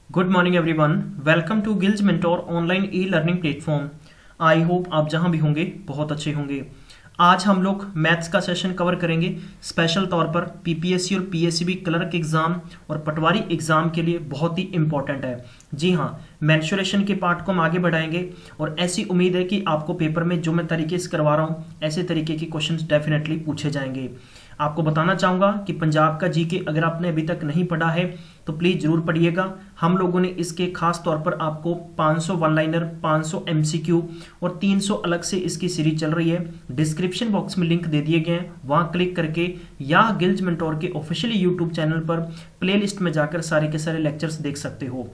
Good morning everyone, welcome to Gillz mentor online e learning platform. I hope आप जहां भी होंगे बहुत अच्छे होंगे। आज हम लोग मैथ्स का सेशन कवर करेंगे स्पेशल तौर पर पीपीएससी और पीएससीबी क्लर्क एग्जाम और पटवारी एग्जाम के लिए बहुत ही इंपॉर्टेंट है। जी हाँ, मेंसुरेशन के पार्ट को हम आगे बढ़ाएंगे और ऐसी उम्मीद है कि आपको पेपर में जो मैं तरीके से करवा रहा हूँ ऐसे तरीके के क्वेश्चंस डेफिनेटली पूछे जाएंगे। आपको बताना चाहूंगा कि पंजाब का जीके अगर आपने अभी तक नहीं पढ़ा है तो प्लीज जरूर पढ़िएगा। हम लोगों ने इसके खास तौर पर आपको 500 वन लाइनर, 500 एमसीक्यू और 300 अलग से इसकी सीरीज चल रही है। डिस्क्रिप्शन बॉक्स में लिंक दे दिए गए हैं, वहां क्लिक करके या गिल्ज मेंटोर के ऑफिशियली यूट्यूब चैनल पर प्लेलिस्ट में जाकर सारे के सारे लेक्चर्स देख सकते हो।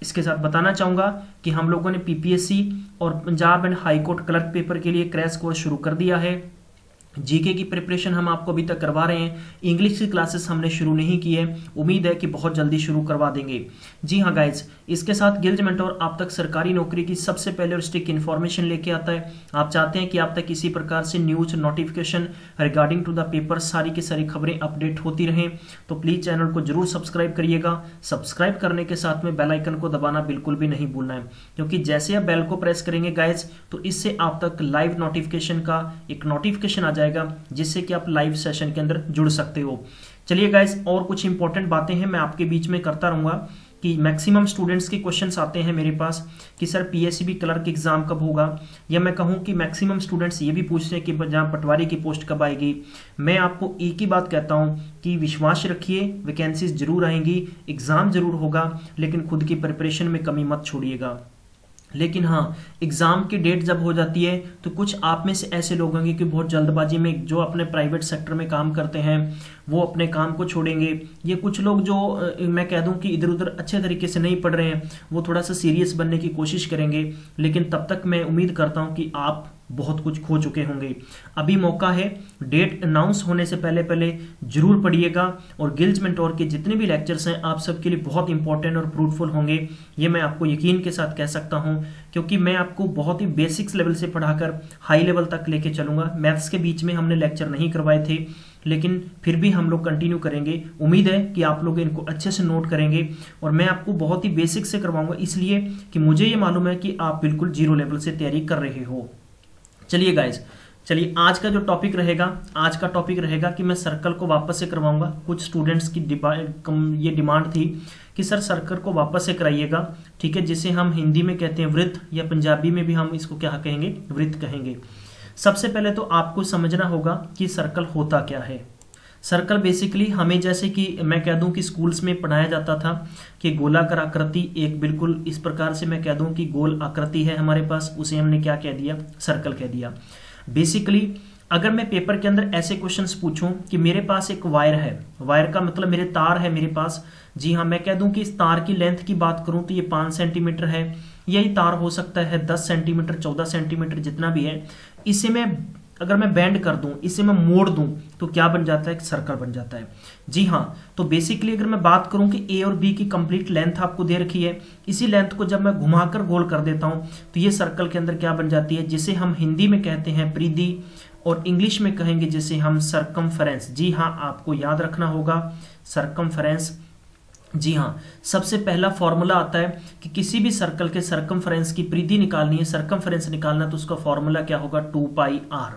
इसके साथ बताना चाहूंगा कि हम लोगों ने पीपीएससी और Punjab and high court clerk paper के लिए क्रैश कोर्स शुरू कर दिया है। जीके की प्रिपरेशन हम आपको अभी तक करवा रहे हैं। इंग्लिश की क्लासेस हमने शुरू नहीं की है, उम्मीद है कि बहुत जल्दी शुरू करवा देंगे। जी हाँ गाइज, इसके साथ गिल्ज मेंटोर आप तक सरकारी नौकरी की सबसे पहले और स्टिक इन्फॉर्मेशन लेके आता है। आप चाहते हैं कि आप तक किसी प्रकार से news notification regarding to the paper सारी की सारी खबरें अपडेट होती रहें तो प्लीज चैनल को जरूर सब्सक्राइब करिएगा। सब्सक्राइब करने के साथ में बेल आइकन को दबाना बिल्कुल भी नहीं भूलना है, क्योंकि जैसे आप बेल को प्रेस करेंगे गाइज तो इससे आप तक लाइव नोटिफिकेशन का एक नोटिफिकेशन आ जाएगा जिससे कि आप लाइव सेशन के अंदर जुड़ सकते हो। चलिए गाइस, और कुछ इंपॉर्टेंट बातें हैं मैं आपके बीच में करता रहूंगा कि मैक्सिमम स्टूडेंट्स के क्वेश्चंस आते हैं मेरे पास कि सर पीएससीबी क्लर्क एग्जाम कब होगा, या मैं कहूं कि मैक्सिमम स्टूडेंट्स ये भी पूछते हैं कि जहां पटवारी की पोस्ट कब आएगी। मैं आपको एक ही बात कहता हूं कि विश्वास रखिए, वैकेंसीज जरूर आएंगी, एग्जाम जरूर होगा, लेकिन खुद की प्रिपरेशन में कमी मत छोड़िएगा। लेकिन हाँ, एग्जाम की डेट जब हो जाती है तो कुछ आप में से ऐसे लोग होंगे कि बहुत जल्दबाजी में जो अपने प्राइवेट सेक्टर में काम करते हैं वो अपने काम को छोड़ेंगे। ये कुछ लोग जो मैं कह दूं कि इधर उधर अच्छे तरीके से नहीं पढ़ रहे हैं वो थोड़ा सा सीरियस बनने की कोशिश करेंगे, लेकिन तब तक मैं उम्मीद करता हूं कि आप बहुत कुछ खो चुके होंगे। अभी मौका है, डेट अनाउंस होने से पहले पहले जरूर पढ़िएगा। और गिल्ज मेंटोर के जितने भी लेक्चर्स हैं आप सबके लिए बहुत इंपॉर्टेंट और फ्रूटफुल होंगे, ये मैं आपको यकीन के साथ कह सकता हूं, क्योंकि मैं आपको बहुत ही बेसिक्स लेवल से पढ़ाकर हाई लेवल तक लेके चलूंगा। मैथ्स के बीच में हमने लेक्चर नहीं करवाए थे, लेकिन फिर भी हम लोग कंटिन्यू करेंगे। उम्मीद है कि आप लोग इनको अच्छे से नोट करेंगे और मैं आपको बहुत ही बेसिक से करवाऊंगा, इसलिए कि मुझे ये मालूम है कि आप बिल्कुल जीरो लेवल से तैयारी कर रहे हो। चलिए गाइज, चलिए आज का जो टॉपिक रहेगा, आज का टॉपिक रहेगा कि मैं सर्कल को वापस से करवाऊंगा। कुछ स्टूडेंट्स की ये डिमांड थी कि सर सर्कल को वापस से कराइएगा, ठीक है, जिसे हम हिंदी में कहते हैं वृत्त, या पंजाबी में भी हम इसको क्या कहेंगे, वृत्त कहेंगे। सबसे पहले तो आपको समझना होगा कि सर्कल होता क्या है। सर्कल बेसिकली हमें, जैसे कि मैं कह दूं कि स्कूल्स में पढ़ाया जाता था कि गोलाकार आकृति, एक बिल्कुल इस प्रकार से मैं कह दूं कि गोल आकृति है हमारे पास, उसे हमने क्या कह दिया, सर्कल कह दिया। बेसिकली अगर मैं पेपर के अंदर ऐसे क्वेश्चंस पूछूं कि मेरे पास एक वायर है, वायर का मतलब मेरे तार है मेरे पास, जी हाँ, मैं कह दूं कि इस तार की लेंथ की बात करूं तो ये 5 सेंटीमीटर है, यही तार हो सकता है 10 सेंटीमीटर, 14 सेंटीमीटर, जितना भी है। इसे मैं अगर मैं बेंड कर दूं, इसे मैं मोड़ दूं तो क्या बन जाता है, एक सर्कल बन जाता है। जी हाँ, तो बेसिकली अगर मैं बात करूं कि ए और बी की कंप्लीट लेंथ आपको दे रखी है, इसी लेंथ को जब मैं घुमाकर गोल कर देता हूं तो ये सर्कल के अंदर क्या बन जाती है, जिसे हम हिंदी में कहते हैं परिधि और इंग्लिश में कहेंगे जिसे हम सरकमफेरेंस। जी हाँ, आपको याद रखना होगा सरकमफेरेंस। जी हाँ, सबसे पहला फॉर्मूला आता है कि किसी भी सर्कल के सरकमफेरेंस की परिधि निकालनी है, सरकमफेरेंस निकालना, तो उसका फॉर्मूला क्या होगा, 2πr।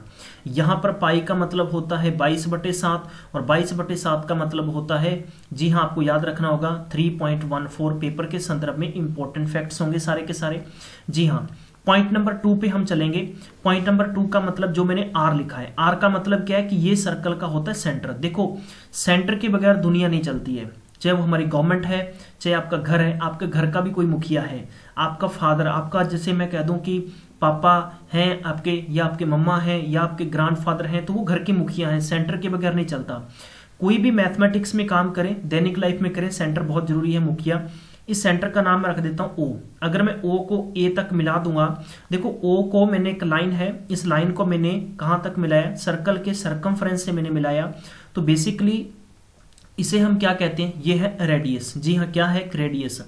यहां पर पाई का मतलब होता है 22/7 और 22/7 का मतलब होता है, जी हाँ, आपको याद रखना होगा 3.14। पेपर के संदर्भ में इंपॉर्टेंट फैक्ट्स होंगे सारे के सारे। जी हाँ, पॉइंट नंबर 2 पे हम चलेंगे। पॉइंट नंबर 2 का मतलब जो मैंने आर लिखा है, आर का मतलब क्या है कि ये सर्कल का होता है सेंटर। देखो, सेंटर के बगैर दुनिया नहीं चलती है, चाहे वो हमारी गवर्नमेंट है, चाहे आपका घर है, आपके घर का भी कोई मुखिया है, आपका फादर, आपका जैसे मैं कह दूं कि पापा हैं आपके, या आपके मम्मा हैं, या आपके ग्रैंडफादर हैं, तो वो घर के मुखिया हैं। सेंटर के बगैर नहीं चलता। कोई भी मैथमेटिक्स में काम करें, दैनिक लाइफ में करें, सेंटर बहुत जरूरी है, मुखिया। इस सेंटर का नाम मैं रख देता हूं ओ। अगर मैं ओ को ए तक मिला दूंगा, देखो ओ को मैंने, एक लाइन है, इस लाइन को मैंने कहां तक मिलाया, सर्कल के सरकमफ्रेंस से मैंने मिलाया, तो बेसिकली इसे हम क्या कहते हैं, ये है रेडियस। जी हाँ, क्या है, रेडियस,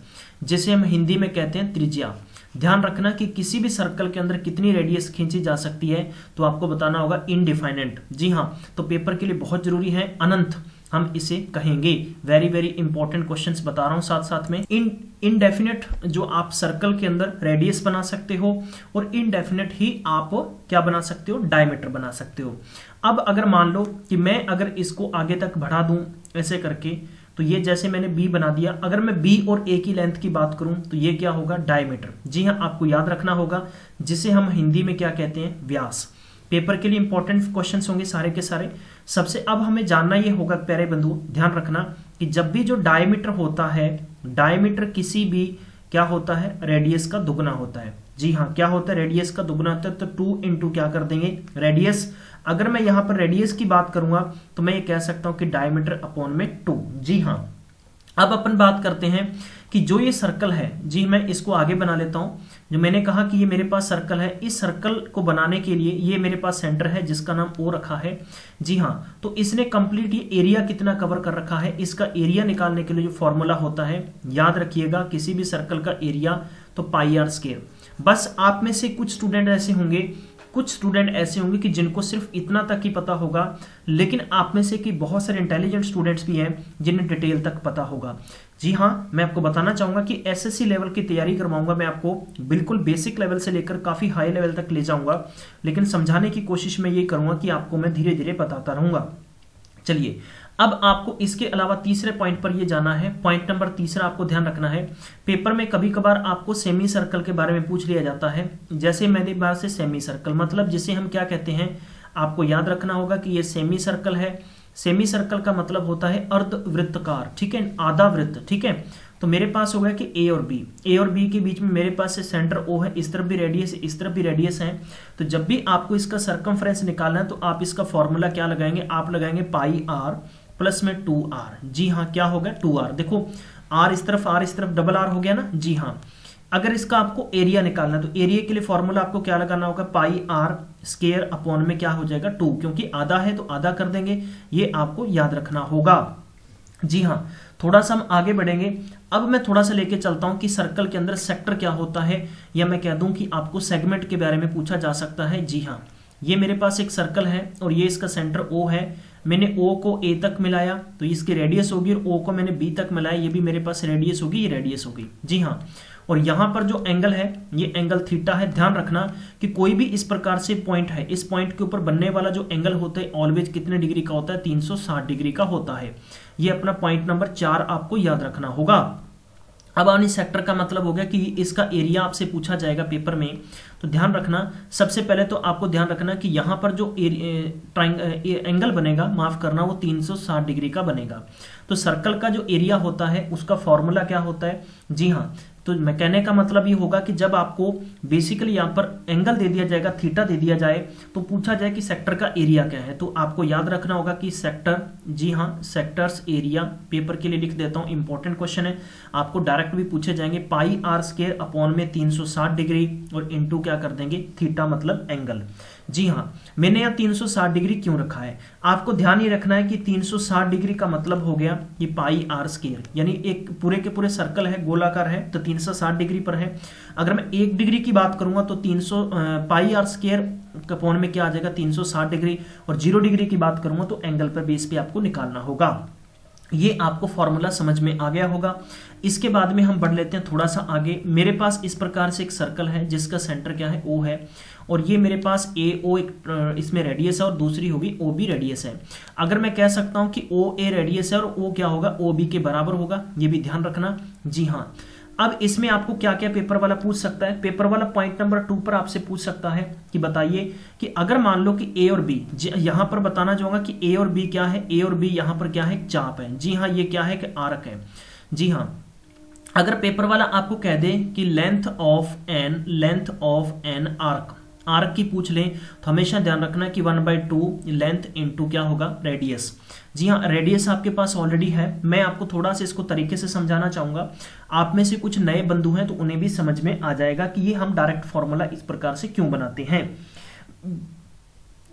जिसे हम हिंदी में कहते हैं त्रिज्या। ध्यान रखना कि किसी भी सर्कल के अंदर कितनी रेडियस खींची जा सकती है तो आपको बताना होगा इनडिफाइनेट। जी हाँ, तो पेपर के लिए बहुत जरूरी है अनंत। हम इसे कहेंगे। वेरी वेरी इंपॉर्टेंट क्वेश्चंस बता रहा हूं साथ साथ में। इनडेफिनेट जो आप सर्कल के अंदर रेडियस बना सकते हो, और इनडेफिनेट ही आप क्या बना सकते हो, डायमीटर बना सकते हो। अब अगर मान लो कि मैं अगर इसको आगे तक बढ़ा दूं ऐसे करके, तो ये जैसे मैंने बी बना दिया, अगर मैं बी और ए की लेंथ की बात करूं तो ये क्या होगा, डायमीटर। जी हाँ, आपको याद रखना होगा, जिसे हम हिंदी में क्या कहते हैं, व्यास। पेपर के लिए इंपॉर्टेंट क्वेश्चंस होंगे सारे के सारे। सबसे अब हमें जानना ये होगा प्यारे बंधु, ध्यान रखना कि जब भी जो डायमीटर होता है, डायमीटर किसी भी क्या होता है, रेडियस का दुगना होता है। जी हाँ, क्या होता है, रेडियस का दुगना होता है। तो 2 इंटू क्या कर देंगे, रेडियस। अगर मैं यहां पर रेडियस की बात करूंगा तो मैं ये कह सकता हूं कि डायमीटर अपॉन में 2। जी हाँ, अब अपन बात करते हैं कि जो ये सर्कल है, जी मैं इसको आगे बना लेता हूं। जो मैंने कहा कि ये मेरे पास सर्कल है, इस सर्कल को बनाने के लिए ये मेरे पास सेंटर है जिसका नाम ओ रखा है। जी हाँ, तो इसने कंप्लीट ये एरिया कितना कवर कर रखा है, इसका एरिया निकालने के लिए जो फॉर्मूला होता है, याद रखिएगा, किसी भी सर्कल का एरिया तो पाई आर स्क्वायर। बस आप में से कुछ स्टूडेंट ऐसे होंगे कि जिनको सिर्फ इतना तक ही पता होगा, लेकिन आप में से कि बहुत सारे इंटेलिजेंट स्टूडेंट्स भी हैं जिन्हें डिटेल तक पता होगा। जी हाँ, मैं आपको बताना चाहूंगा कि एसएससी लेवल की तैयारी करवाऊंगा मैं आपको, बिल्कुल बेसिक लेवल से लेकर काफी हाई लेवल तक ले जाऊंगा, लेकिन समझाने की कोशिश मैं ये करूंगा कि आपको मैं धीरे धीरे बताता रहूंगा। चलिए, अब आपको इसके अलावा तीसरे पॉइंट पर ये जाना है। पॉइंट नंबर तीसरा आपको ध्यान रखना है, पेपर में कभी कभार आपको सेमी सर्कल के बारे में पूछ लिया जाता है। जैसे मेरे पास से सेमी सर्कल मतलब जिसे हम क्या कहते हैं, आपको याद रखना होगा कि ये सेमी सर्कल है। सेमी सर्कल का मतलब होता है अर्धवृत्तकार, ठीक है, आधा वृत्त, ठीक है। तो मेरे पास हो गया कि ए और बी के बीच में मेरे पास से सेंटर ओ है, इस तरफ भी रेडियस, इस तरफ भी रेडियस है। तो जब भी आपको इसका सर्कमफ्रेंस निकालना है तो आप इसका फॉर्मूला क्या लगाएंगे, आप लगाएंगे पाई आर प्लस में 2r। जी हाँ, क्या होगा, 2r। देखो r इस तरफ डबल r हो गया ना। जी हाँ, अगर इसका आपको एरिया निकालना है तो एरिया के लिए फॉर्मूला आपको क्या लगाना होगा, पाई आर स्क्वायर अपॉन में क्या हो जाएगा, 2, क्योंकि आधा है तो आधा कर देंगे, ये आपको याद रखना होगा। जी हाँ, थोड़ा सा हम आगे बढ़ेंगे। अब मैं थोड़ा सा लेके चलता हूं कि सर्कल के अंदर सेक्टर क्या होता है, या मैं कह दूं कि आपको सेगमेंट के बारे में पूछा जा सकता है। जी हाँ, ये मेरे पास एक सर्कल है और ये इसका सेंटर O है। मैंने O को A तक मिलाया तो इसकी रेडियस होगी, और O को मैंने B तक मिलाया, ये भी मेरे पास रेडियस होगी, ये रेडियस होगी। जी हाँ, और यहां पर जो एंगल है ये एंगल थीटा है। ध्यान रखना कि कोई भी इस प्रकार से पॉइंट है, इस पॉइंट के ऊपर बनने वाला जो एंगल होता है ऑलवेज कितने डिग्री का होता है, 360 डिग्री का होता है। ये अपना पॉइंट नंबर 4 आपको याद रखना होगा। अब आनी सेक्टर का मतलब हो गया कि इसका एरिया आपसे पूछा जाएगा पेपर में, तो ध्यान रखना। सबसे पहले तो आपको ध्यान रखना कि यहां पर जो एंगल बनेगा, माफ करना, वो 360 डिग्री का बनेगा। तो सर्कल का जो एरिया होता है उसका फॉर्मूला क्या होता है, जी हाँ, तो मैं कहने का मतलब ये होगा कि जब आपको बेसिकली यहाँ पर एंगल दे दिया जाएगा, थीटा दे दिया जाए, तो पूछा जाए कि सेक्टर का एरिया क्या है, तो आपको याद रखना होगा कि सेक्टर, जी हाँ, सेक्टर्स एरिया, पेपर के लिए लिख देता हूँ, इंपॉर्टेंट क्वेश्चन है, आपको डायरेक्ट भी पूछे जाएंगे। पाई आर स्क्वायर अपॉन में 360 डिग्री और इंटू क्या कर देंगे, थीटा मतलब एंगल। जी हाँ, मैंने यहाँ 360 डिग्री क्यों रखा है, आपको ध्यान ही रखना है कि 360 डिग्री का मतलब हो गया ये पाई आर स्क्वायर, यानी एक पूरे के पूरे सर्कल है, गोलाकार है, तो 360 डिग्री पर है। अगर मैं 1 डिग्री की बात करूंगा तो 300 पाई आर स्क्वायर अपॉन में क्या आ जाएगा, 360 डिग्री, और 0 डिग्री की बात करूंगा तो एंगल पर बेस पे आपको निकालना होगा। ये आपको फॉर्मूला समझ में आ गया होगा। इसके बाद में हम बढ़ लेते हैं थोड़ा सा आगे। मेरे पास इस प्रकार से एक सर्कल है जिसका सेंटर क्या है, O है, और ये मेरे पास AO एक इसमें रेडियस है और दूसरी होगी OB रेडियस है। अगर मैं कह सकता हूं कि OA रेडियस है और O क्या होगा, OB के बराबर होगा, ये भी ध्यान रखना। जी हाँ, अब इसमें आपको क्या क्या पेपर वाला पूछ सकता है, पेपर वाला पॉइंट नंबर 2 पर आपसे पूछ सकता है कि बताइए कि अगर मान लो कि A और B, यहां पर बताना चाहूंगा कि A और B क्या है, A और B यहां पर क्या है, चाप है। जी हाँ, ये क्या है कि आर्क है। जी हाँ, अगर पेपर वाला आपको कह दे कि लेंथ ऑफ एन आर्क की पूछ लें तो हमेशा ध्यान रखना कि 1/2 लेंथ इंटू क्या होगा, रेडियस। जी हाँ, रेडियस आपके पास ऑलरेडी है। मैं आपको थोड़ा सा इसको तरीके से समझाना चाहूंगा, आप में से कुछ नए बंधु हैं तो उन्हें भी समझ में आ जाएगा कि ये हम डायरेक्ट फॉर्मूला इस प्रकार से क्यों बनाते हैं।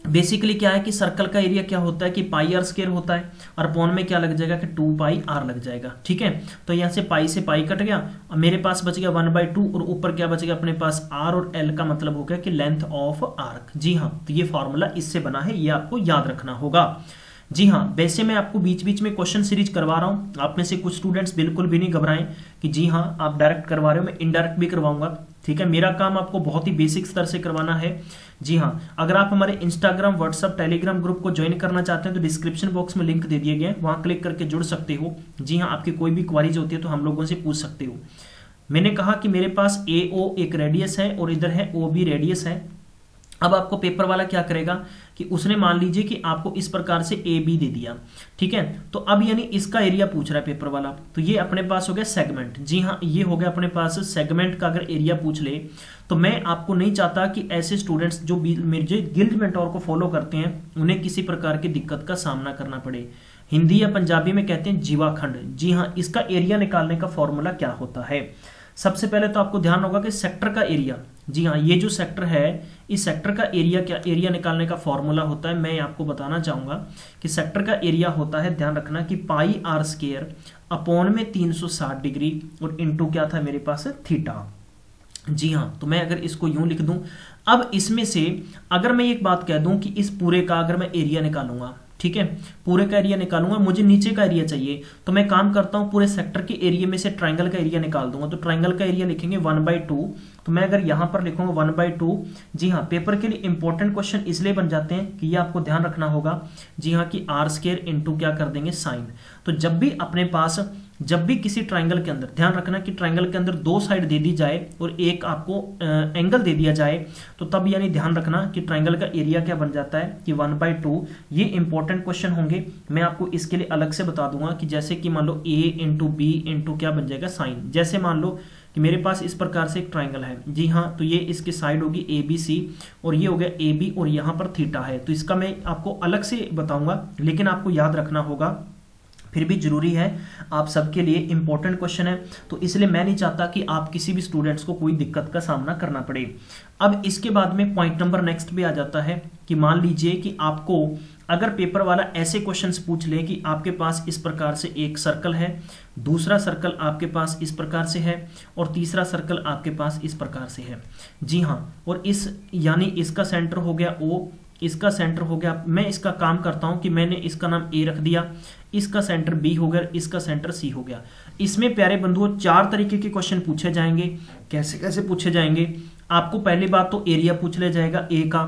बेसिकली क्या है कि सर्कल का एरिया क्या होता है कि पाई आर स्क्वायर होता है, और अपॉन में क्या लग जाएगा कि 2 पाई आर लग जाएगा। ठीक है, तो यहां से पाई कट गया, और मेरे पास बच गया 1/2, और ऊपर क्या बच गया अपने पास आर, और एल का मतलब हो गया कि लेंथ ऑफ आर्क। जी हाँ, तो ये फॉर्मूला इससे बना है, ये आपको याद रखना होगा। जी हाँ, वैसे मैं आपको बीच बीच में क्वेश्चन सीरीज करवा रहा हूँ, आप में से कुछ स्टूडेंट्स बिल्कुल भी नहीं घबराएं कि जी हाँ आप डायरेक्ट करवा रहे हो, मैं इनडायरेक्ट भी करवाऊंगा। ठीक है, मेरा काम आपको बहुत ही बेसिक स्तर से करवाना है। जी हाँ, अगर आप हमारे इंस्टाग्राम, व्हाट्सअप, टेलीग्राम ग्रुप को ज्वाइन करना चाहते हैं तो डिस्क्रिप्शन बॉक्स में लिंक दे दिए गए हैं, वहां क्लिक करके जुड़ सकते हो। जी हाँ, आपकी कोई भी क्वारीज होती है तो हम लोगों से पूछ सकते हो। मैंने कहा कि मेरे पास AO एक रेडियस है और इधर है OB रेडियस है। अब आपको पेपर वाला क्या करेगा कि उसने मान लीजिए कि आपको इस प्रकार से AB दे दिया, ठीक है, तो अब यानी इसका एरिया पूछ रहा है पेपर वाला, तो ये अपने पास हो गया सेगमेंट। जी हाँ, ये हो गया अपने पास सेगमेंट का अगर एरिया पूछ ले तो मैं आपको नहीं चाहता कि ऐसे स्टूडेंट्स जो मेरे गिल्ड मेंटोर को फॉलो करते हैं उन्हें किसी प्रकार की दिक्कत का सामना करना पड़े। हिंदी या पंजाबी में कहते हैं जीवाखंड। जी हाँ, इसका एरिया निकालने का फॉर्मूला क्या होता है? सबसे पहले तो आपको ध्यान होगा कि सेक्टर का एरिया, जी हाँ ये जो सेक्टर है इस सेक्टर का एरिया क्या, एरिया निकालने का फॉर्मूला होता है, मैं आपको बताना चाहूंगा कि सेक्टर का एरिया होता है, ध्यान रखना कि पाई आर स्क्वायर अपॉन में 360 डिग्री और इनटू क्या था मेरे पास थीटा। जी हाँ, तो मैं अगर इसको यूं लिख दूं, अब इसमें से अगर मैं एक बात कह दूं कि इस पूरे का अगर मैं एरिया निकालूंगा, ठीक है, पूरे का एरिया निकालूंगा, मुझे नीचे का एरिया चाहिए, तो मैं काम करता हूं पूरे सेक्टर के एरिया में से ट्रायंगल का एरिया निकाल दूंगा। तो ट्रायंगल का एरिया लिखेंगे 1/2, तो मैं अगर यहां पर लिखूंगा 1/2, जी हाँ, पेपर के लिए इंपॉर्टेंट क्वेश्चन इसलिए बन जाते हैं कि ये आपको ध्यान रखना होगा, जी हाँ, कि आर स्क्वायर इंटू क्या कर देंगे साइन। तो जब भी अपने पास, जब भी किसी ट्रायंगल के अंदर, ध्यान रखना कि ट्रायंगल के अंदर दो साइड दे दी जाए और एक आपको एंगल दे दिया जाए, तो तब यानी ध्यान रखना कि ट्रायंगल का एरिया क्या बन जाता है कि 1/2। ये इंपॉर्टेंट क्वेश्चन होंगे, मैं आपको इसके लिए अलग से बता दूंगा कि जैसे कि मान लो A इंटू B इंटू क्या बन जाएगा साइन। जैसे मान लो कि मेरे पास इस प्रकार से एक ट्रायंगल है, जी हाँ, तो ये इसकी साइड होगी ABC और ये हो गया AB और यहाँ पर थीटा है, तो इसका मैं आपको अलग से बताऊंगा, लेकिन आपको याद रखना होगा, फिर भी जरूरी है, आप सबके लिए इंपॉर्टेंट क्वेश्चन है, तो इसलिए मैं नहीं चाहता कि आप किसी भी स्टूडेंट्स को कोई दिक्कत का सामना करना पड़े। अब इसके बाद में पॉइंट नंबर नेक्स्ट पे आ जाता है कि मान लीजिए कि आपको अगर पेपर वाला ऐसे क्वेश्चंस पूछ ले कि आपके पास इस प्रकार से एक सर्कल है, दूसरा सर्कल आपके पास इस प्रकार से है और तीसरा सर्कल आपके पास इस प्रकार से है, जी हाँ, और इस यानी इसका सेंटर हो गया O, इसका सेंटर हो गया, मैं इसका काम करता हूं कि मैंने इसका नाम A रख दिया, इसका सेंटर B हो गया, इसका सेंटर C हो गया। इसमें प्यारे बंधुओं 4 तरीके के क्वेश्चन पूछे जाएंगे। कैसे कैसे पूछे जाएंगे? आपको पहली बात तो एरिया पूछ लिया जाएगा A का,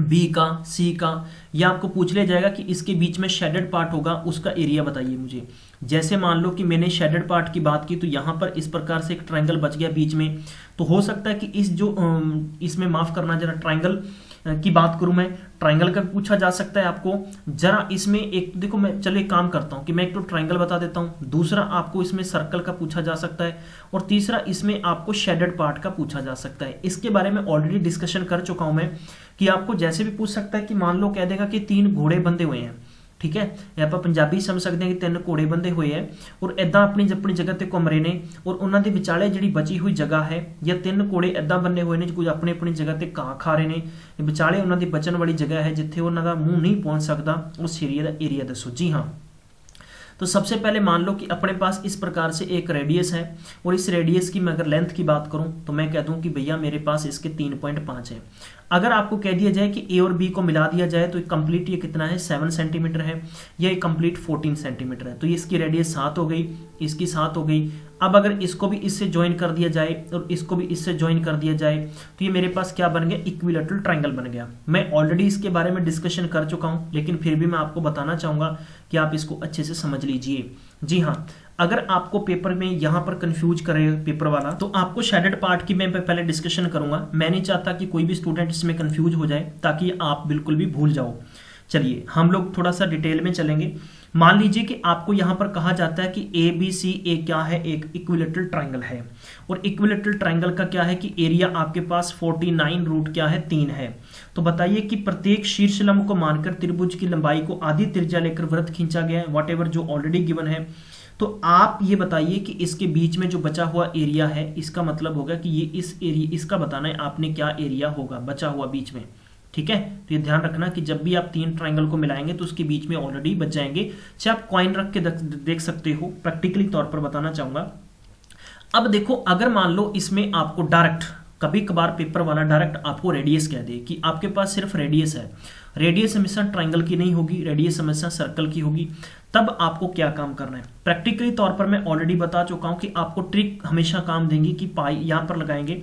B का, C का, या आपको पूछ लिया जाएगा कि इसके बीच में शेडेड पार्ट होगा उसका एरिया बताइए मुझे। जैसे मान लो कि मैंने शेडेड पार्ट की बात की तो यहाँ पर इस प्रकार से एक ट्रायंगल बच गया बीच में, तो हो सकता है कि इस जो इसमें माफ करना जरा ट्रायंगल की बात करूं, मैं ट्रायंगल का पूछा जा सकता है आपको। जरा इसमें एक देखो, मैं चलिए काम करता हूं कि मैं एक तो ट्रायंगल बता देता हूं, दूसरा आपको इसमें सर्कल का पूछा जा सकता है और तीसरा इसमें आपको शेडेड पार्ट का पूछा जा सकता है। इसके बारे में ऑलरेडी डिस्कशन कर चुका हूं मैं कि आपको जैसे भी पूछ सकता है कि मान लो कह देगा कि 3 घोड़े बंधे हुए हैं, ठीक है, या आप पंजाबी समझ सकते हैं कि 3 घोड़े बंधे हुए हैं और इदा अपनी जगह ते घूम रहे ने और उन्होंने विचाले जी बची हुई जगह है, या 3 घोड़े इदा बने हुए हैं कुछ अपनी अपनी जगह ते घाह खा रहे हैं, विचाले उन्होंने बचन वाली जगह है जिथे उन्होंने मुंह नहीं पहुंच सकता, उस एरिया का एरिया दसो। जी हाँ, तो सबसे पहले मान लो कि अपने पास इस प्रकार से एक रेडियस है और इस रेडियस की मैं अगर लेंथ की बात करूं तो मैं कह दूं कि भैया मेरे पास इसके 3.5 है। अगर आपको कह दिया जाए कि A और B को मिला दिया जाए तो कंप्लीट ये कितना है 7 सेंटीमीटर है, या कंप्लीट 14 सेंटीमीटर है, तो इसकी रेडियस 7 हो गई, इसकी 7 हो गई। अब अगर इसको भी इससे ज्वाइन कर दिया जाए और इसको भी इससे ज्वाइन कर दिया जाए तो ये मेरे पास क्या बन गया, इक्विलैटरल ट्रायंगल बन गया। मैं ऑलरेडी इसके बारे में डिस्कशन कर चुका हूं, लेकिन फिर भी मैं आपको बताना चाहूंगा कि आप इसको अच्छे से समझ लीजिए। जी हाँ, अगर आपको पेपर में यहां पर कंफ्यूज करे पेपर वाला तो आपको शेडेड पार्ट की मैं पहले डिस्कशन करूंगा। मैं नहीं चाहता कि कोई भी स्टूडेंट इसमें कंफ्यूज हो जाए ताकि आप बिल्कुल भी भूल जाओ। चलिए हम लोग थोड़ा सा डिटेल में चलेंगे। मान लीजिए कि आपको यहां पर कहा जाता है कि ABC क्या है, एक इक्विलैटरल ट्रायंगल है और इक्विलैटरल ट्रायंगल का क्या है कि एरिया आपके पास 49 रूट क्या है 3 है। तो बताइए कि प्रत्येक शीर्ष लंब को मानकर त्रिभुज की लंबाई को आधी त्रिज्या लेकर वृत्त खींचा गया है, व्हाटएवर जो ऑलरेडी गिवन है। तो आप ये बताइए कि इसके बीच में जो बचा हुआ एरिया है, इसका मतलब होगा कि ये इस एरिया, इसका बताना है आपने क्या एरिया होगा बचा हुआ बीच में, ठीक है। तो ये ध्यान रखना कि जब भी आप 3 ट्रायंगल को मिलाएंगे तो उसके बीच में ऑलरेडी बच जाएंगे, चाहे आप कॉइन रख के देख सकते हो, प्रैक्टिकली तौर पर बताना चाहूंगा। अब देखो, अगर मान लो इसमें आपको डायरेक्ट, कभी कभार पेपर वाला डायरेक्ट आपको रेडियस कह दे कि आपके पास सिर्फ रेडियस है, रेडियस हमेशा ट्राइंगल की नहीं होगी, रेडियस हमेशा सर्कल की होगी। तब आपको क्या काम करना है, प्रैक्टिकली तौर पर मैं ऑलरेडी बता चुका हूं कि आपको ट्रिक हमेशा काम देंगी कि पाई यहां पर लगाएंगे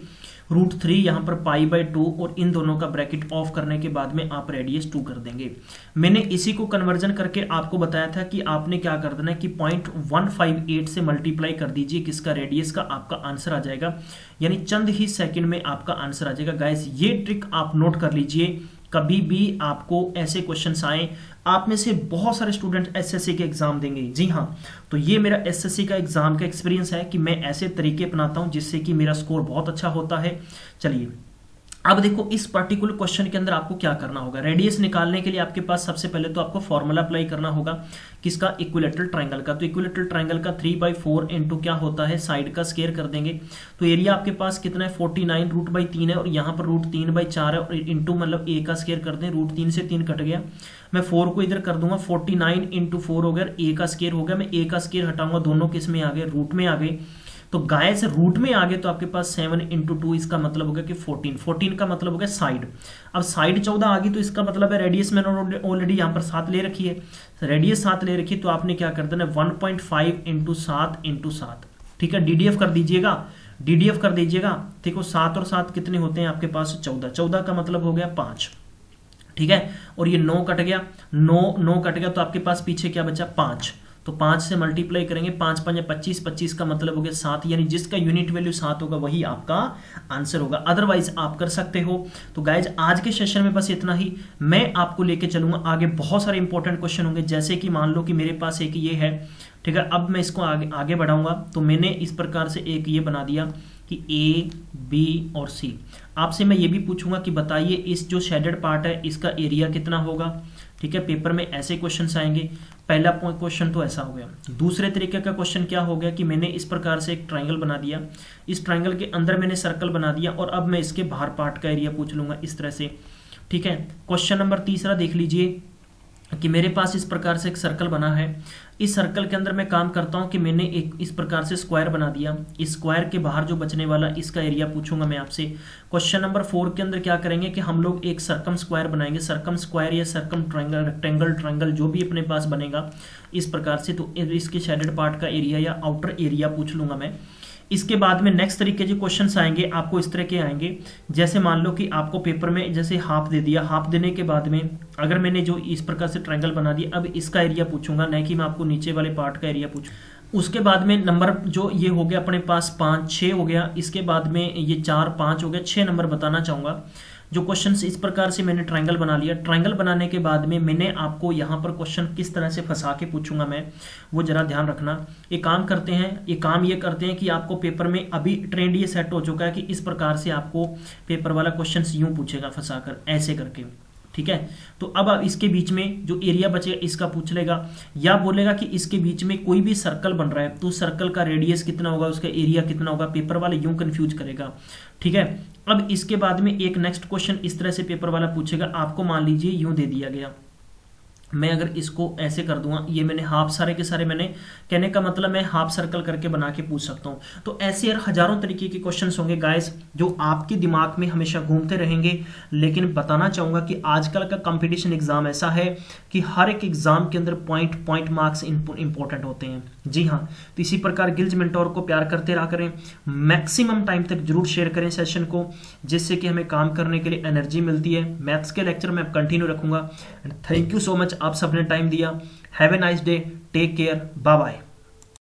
√3, यहां पर π/2 और इन दोनों का ब्रैकेट ऑफ करने के बाद में आप रेडियस 2 कर देंगे। मैंने इसी को कन्वर्जन करके आपको बताया था कि आपने क्या कर देना है कि 0.158 से मल्टीप्लाई कर दीजिए किसका, रेडियस का, आपका आंसर आ जाएगा। यानी चंद ही सेकंड में आपका आंसर आ जाएगा। गाइस ये ट्रिक आप नोट कर लीजिए, कभी भी आपको ऐसे क्वेश्चंस आए, आप में से बहुत सारे स्टूडेंट एसएससी के एग्जाम देंगे। जी हाँ, तो ये मेरा एसएससी का एग्जाम का एक्सपीरियंस है कि मैं ऐसे तरीके अपनाता हूं जिससे कि मेरा स्कोर बहुत अच्छा होता है। चलिए अब देखो इस पर्टिकुलर क्वेश्चन के अंदर आपको क्या करना होगा। रेडियस निकालने के लिए आपके पास सबसे पहले तो आपको फॉर्मूला अप्लाई करना होगा किसका, इक्विलेटरल ट्रायंगल का। तो इक्विलेटरल ट्रायंगल का 3/4 इंटू क्या होता है, साइड का स्क्वायर कर देंगे। तो एरिया आपके पास कितना है, 49 √3 है और यहाँ पर √3/4 है और इंटू मतलब a का स्क्वायर कर दें, √3 से 3 कट गया। मैं 4 को इधर कर दूंगा, 49 × 4 हो गया, a का स्क्वायर हो गया। मैं a का स्क्वायर हटाऊंगा, दोनों किस में आ गए, रूट में आ गए। तो गाय से रूट में आ गए तो आपके पास 7 × 2 इसका मतलब हो गया कि 14 का मतलब हो गया साइड। अब साइड 14 आ गई तो इसका मतलब है रेडियस मैंने ऑलरेडी यहाँ पर 7 ले रखी है, रेडियस 7 ले रखी है। तो आपने क्या कर देना, 1.5 × 7 × 7, ठीक है, डीडीएफ कर दीजिएगा, डीडीएफ कर दीजिएगा। देखो 7 और 7 कितने होते हैं आपके पास, 14, 14 का मतलब हो गया 5, ठीक है। और ये 9 कट गया, 9 कट गया तो आपके पास पीछे क्या बचा, 5। तो 5 से मल्टीप्लाई करेंगे, 5 × 5 = 25, 25 का मतलब हो गया 7। यानी जिसका यूनिट वैल्यू 7 होगा वही आपका आंसर होगा। अदरवाइज आप कर सकते हो। तो गाइज आज के सेशन में बस इतना ही। मैं आपको लेके चलूंगा आगे, बहुत सारे इंपॉर्टेंट क्वेश्चन होंगे। जैसे कि मान लो कि मेरे पास एक ये है, ठीक है। अब मैं इसको आगे बढ़ाऊंगा। तो मैंने इस प्रकार से एक ये बना दिया कि A, B और C। आपसे मैं ये भी पूछूंगा कि बताइए इस जो शेडेड पार्ट है इसका एरिया कितना होगा, ठीक है। पेपर में ऐसे क्वेश्चंस आएंगे। पहला क्वेश्चन तो ऐसा हो गया। दूसरे तरीके का क्वेश्चन क्या हो गया कि मैंने इस प्रकार से एक ट्रायंगल बना दिया, इस ट्रायंगल के अंदर मैंने सर्कल बना दिया और अब मैं इसके बाहर पार्ट का एरिया पूछ लूंगा इस तरह से, ठीक है। क्वेश्चन नंबर तीसरा देख लीजिए कि मेरे पास इस प्रकार से एक सर्कल बना है। इस सर्कल के अंदर मैं काम करता हूं कि मैंने एक इस प्रकार से स्क्वायर बना दिया। इस स्क्वायर के बाहर जो बचने वाला इसका एरिया पूछूंगा मैं आपसे। क्वेश्चन नंबर 4 के अंदर क्या करेंगे कि हम लोग एक सर्कम स्क्वायर बनाएंगे, सर्कम स्क्वायर या सर्कम ट्रायंगल, रेक्टेंगल, ट्रायंगल जो भी अपने पास बनेगा इस प्रकार से। तो इसके शेडेड पार्ट का एरिया या आउटर एरिया पूछ लूंगा मैं। इसके बाद में नेक्स्ट तरीके जो क्वेश्चंस आएंगे आपको इस तरह के आएंगे, जैसे मान लो कि आपको पेपर में जैसे हाफ दे दिया, हाफ देने के बाद में अगर मैंने जो इस प्रकार से ट्रायंगल बना दिया, अब इसका एरिया पूछूंगा, नहीं कि मैं आपको नीचे वाले पार्ट का एरिया पूछूं। उसके बाद में नंबर जो ये हो गया अपने पास 5, 6 हो गया। इसके बाद में ये 4, 5 हो गया, 6 नंबर बताना चाहूंगा। जो क्वेश्चंस इस प्रकार से मैंने ट्रायंगल बना लिया। ट्रायंगल बनाने के बाद में मैंने आपको यहाँ पर क्वेश्चन किस तरह से फंसा के पूछूंगा मैं, वो जरा ध्यान रखना। ये काम करते हैं, ये काम ये करते हैं कि आपको पेपर में अभी ट्रेंड ये सेट हो चुका है कि इस प्रकार से आपको पेपर वाला क्वेश्चन यूं पूछेगा फंसा कर, ऐसे करके, ठीक है। तो अब इसके बीच में जो एरिया बचेगा इसका पूछ लेगा, या बोलेगा कि इसके बीच में कोई भी सर्कल बन रहा है तो सर्कल का रेडियस कितना होगा, उसका एरिया कितना होगा। पेपर वाले यूं कंफ्यूज करेगा, ठीक है। अब इसके बाद में एक नेक्स्ट क्वेश्चन इस तरह से पेपर वाला पूछेगा। आपको मान लीजिए यूं दे दिया गया, मैं अगर इसको ऐसे कर दूंगा, ये मैंने हाफ सारे के सारे, मैंने कहने का मतलब मैं हाफ सर्कल करके बना के पूछ सकता हूं। तो ऐसे यार हजारों तरीके के क्वेश्चंस होंगे गाइस जो आपके दिमाग में हमेशा घूमते रहेंगे। लेकिन बताना चाहूंगा कि आजकल का कंपटीशन एग्जाम ऐसा है कि हर एक एग्जाम के अंदर पॉइंट मार्क्स इंपॉर्टेंट होते हैं। जी हाँ, तो इसी प्रकार गिल्ज मेंटोर को प्यार करते रहा करें, मैक्सिमम टाइम तक जरूर शेयर करें सेशन को, जिससे कि हमें काम करने के लिए एनर्जी मिलती है। मैथ्स के लेक्चर मैं कंटिन्यू रखूंगा। थैंक यू सो मच, आप सबने टाइम दिया। Have a nice day, take care, bye bye.